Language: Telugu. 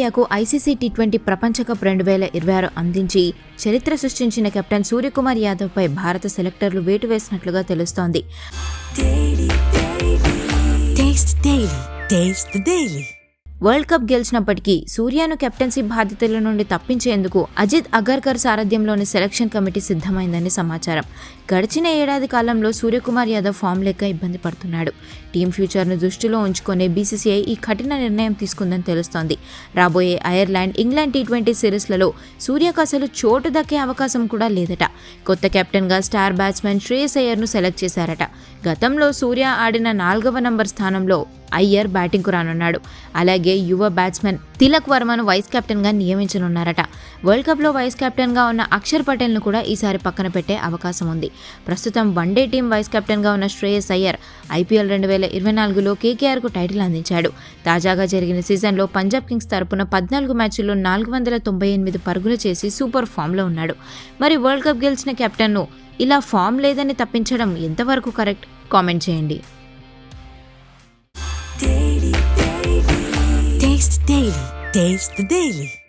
టీమిండియాకు ఐసీసీ టీ20 ప్రపంచ కప్ 2026 అందించి చరిత్ర సృష్టించిన కెప్టెన్ సూర్యకుమార్ యాదవ్ పై భారత సెలెక్టర్లు వేటు వేసినట్లుగా తెలుస్తోంది. వరల్డ్ కప్ గెలిచినప్పటికీ సూర్యను కెప్టెన్సీ బాధ్యతల నుండి తప్పించేందుకు అజిత్ అగర్కర్ సారథ్యంలోని సెలక్షన్ కమిటీ సిద్ధమైందని సమాచారం. గడిచిన ఏడాది కాలంలో సూర్యకుమార్ యాదవ్ ఫామ్ లేక ఇబ్బంది పడుతున్నాడు. టీం ఫ్యూచర్ను దృష్టిలో ఉంచుకునే బీసీసీఐ ఈ కఠిన నిర్ణయం తీసుకుందని తెలుస్తోంది. రాబోయే ఐర్లాండ్, ఇంగ్లాండ్ టీ20 సిరీస్లలో సూర్యకు అసలు చోటు దక్కే అవకాశం కూడా లేదట. కొత్త కెప్టెన్గా స్టార్ బ్యాట్స్మెన్ శ్రేయస్ అయ్యర్ను సెలెక్ట్ చేశారట. గతంలో సూర్య ఆడిన 4వ నంబర్ స్థానంలో అయ్యర్ బ్యాటింగ్కు రానున్నాడు. అలాగే యువ బ్యాట్స్మెన్ తిలక్ వర్మను వైస్ కెప్టెన్గా నియమించనున్నారట. వరల్డ్ కప్లో వైస్ కెప్టెన్గా ఉన్న అక్షర్ పటేల్ను కూడా ఈసారి పక్కన పెట్టే అవకాశం ఉంది. ప్రస్తుతం వన్డే టీం వైస్ కెప్టెన్గా ఉన్న శ్రేయస్ అయ్యర్ ఐపీఎల్ 2024లో కేకేఆర్కు టైటిల్ అందించాడు. తాజాగా జరిగిన సీజన్లో పంజాబ్ కింగ్స్ తరపున 14 మ్యాచ్ల్లో 498 పరుగులు చేసి సూపర్ ఫామ్లో ఉన్నాడు. మరి వరల్డ్ కప్ గెలిచిన కెప్టెన్ను ఇలా ఫామ్ లేదని తప్పించడం ఎంతవరకు కరెక్ట్? కామెంట్ చేయండి. Taste the Daily.